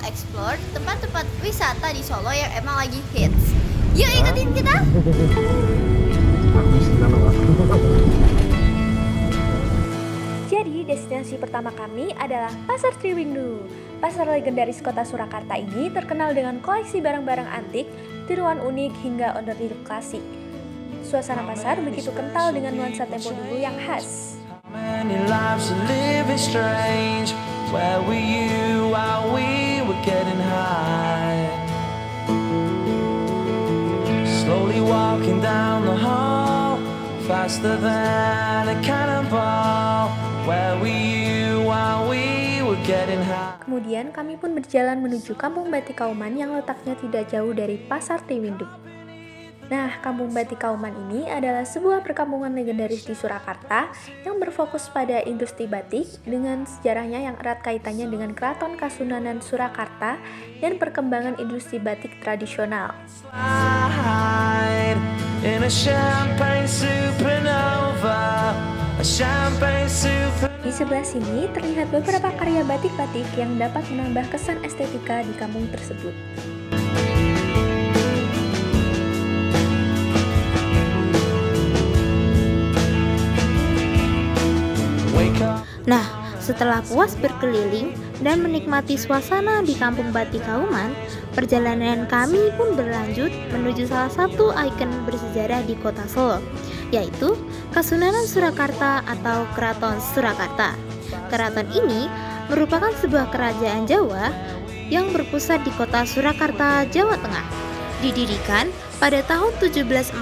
explore tempat-tempat wisata di Solo yang emang lagi hits. Yuk ikutin kita! Jadi, destinasi pertama kami adalah Pasar Triwindu. Pasar legendaris kota Surakarta ini terkenal dengan koleksi barang-barang antik, tiruan unik hingga onderdil klasik. Suasana pasar begitu kental dengan nuansa tempo dulu yang khas. Many lives are living strange. Where were you while we were getting high? Slowly walking down the hall, faster than a cannonball. Where were you while we were getting high? Kemudian kami pun berjalan menuju Kampung Batik Kauman yang letaknya tidak jauh dari Pasar Triwindu. Nah, Kampung Batik Kauman ini adalah sebuah perkampungan legendaris di Surakarta yang berfokus pada industri batik dengan sejarahnya yang erat kaitannya dengan Keraton Kasunanan Surakarta dan perkembangan industri batik tradisional. In a champagne supernova, a champagne supernova. Di sebelah sini terlihat beberapa karya batik-batik yang dapat menambah kesan estetika di kampung tersebut. Nah, setelah puas berkeliling dan menikmati suasana di Kampung Batik Kauman, perjalanan kami pun berlanjut menuju salah satu ikon bersejarah di kota Solo, yaitu Kasunanan Surakarta atau Keraton Surakarta. Keraton ini merupakan sebuah kerajaan Jawa yang berpusat di kota Surakarta, Jawa Tengah. Didirikan pada tahun 1745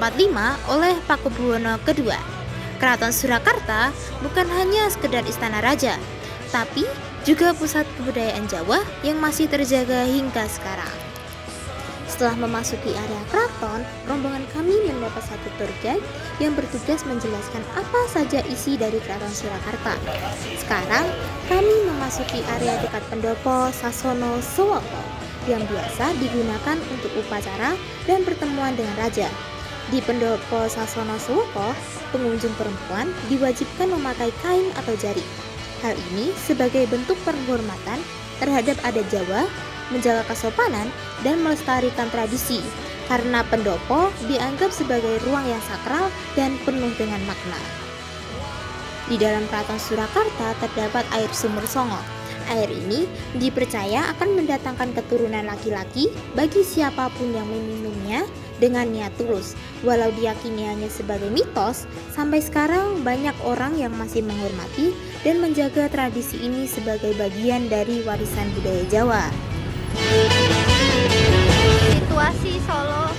oleh Pakubuwono II. Keraton Surakarta bukan hanya sekedar istana raja, tapi juga pusat kebudayaan Jawa yang masih terjaga hingga sekarang. Setelah memasuki area keraton, rombongan kami mendapat satu tour guide yang bertugas menjelaskan apa saja isi dari Keraton Surakarta. Sekarang, kami memasuki area dekat pendopo Sasono Suwoto yang biasa digunakan untuk upacara dan pertemuan dengan raja. Di pendopo Sasono Suwoto, pengunjung perempuan diwajibkan memakai kain atau jari. Hal ini sebagai bentuk penghormatan terhadap adat Jawa, menjaga kesopanan, dan melestarikan tradisi, karena pendopo dianggap sebagai ruang yang sakral dan penuh dengan makna. Di dalam Keraton Surakarta terdapat air sumur Songo. Air ini dipercaya akan mendatangkan keturunan laki-laki bagi siapapun yang meminumnya dengan niat tulus. Walau diyakini hanya sebagai mitos, sampai sekarang banyak orang yang masih menghormati dan menjaga tradisi ini sebagai bagian dari warisan budaya Jawa. Situasi Solo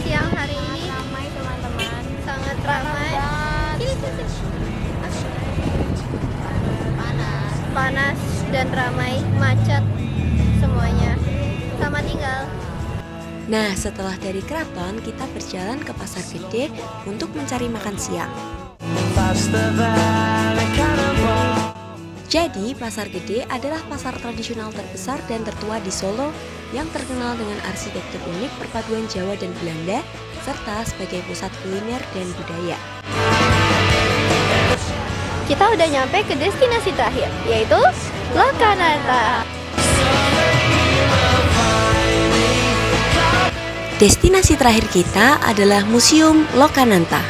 siang hari ini ramai teman-teman, sangat ramai. Panas dan ramai, macet semuanya. Selamat tinggal. Nah, setelah dari keraton, kita berjalan ke Pasar Gede untuk mencari makan siang. Jadi, Pasar Gede adalah pasar tradisional terbesar dan tertua di Solo yang terkenal dengan arsitektur unik perpaduan Jawa dan Belanda, serta sebagai pusat kuliner dan budaya. Kita udah nyampe ke destinasi terakhir, yaitu Lokananta. Destinasi terakhir kita adalah Museum Lokananta.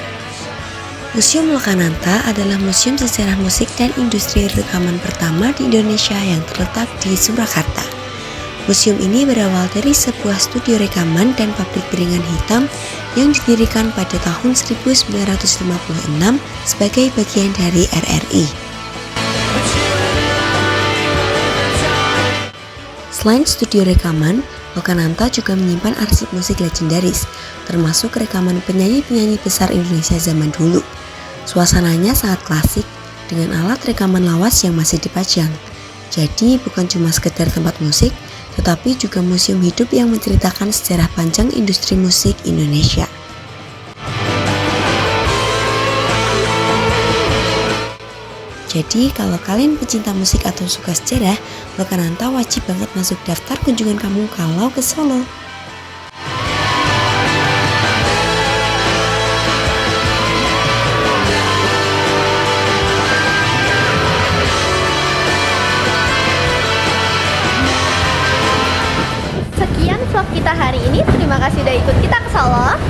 Museum Lokananta adalah museum sejarah musik dan industri rekaman pertama di Indonesia yang terletak di Surakarta. Museum ini berawal dari sebuah studio rekaman dan pabrik piringan hitam yang didirikan pada tahun 1956 sebagai bagian dari RRI. Selain studio rekaman, Lokananta juga menyimpan arsip musik legendaris, termasuk rekaman penyanyi-penyanyi besar Indonesia zaman dulu. Suasananya sangat klasik dengan alat rekaman lawas yang masih dipajang. Jadi bukan cuma sekedar tempat musik, tetapi juga museum hidup yang menceritakan sejarah panjang industri musik Indonesia. Jadi kalau kalian pecinta musik atau suka sejarah, Lokananta wajib banget masuk daftar kunjungan kamu kalau ke Solo. kasih udah ikut kita ke Solo.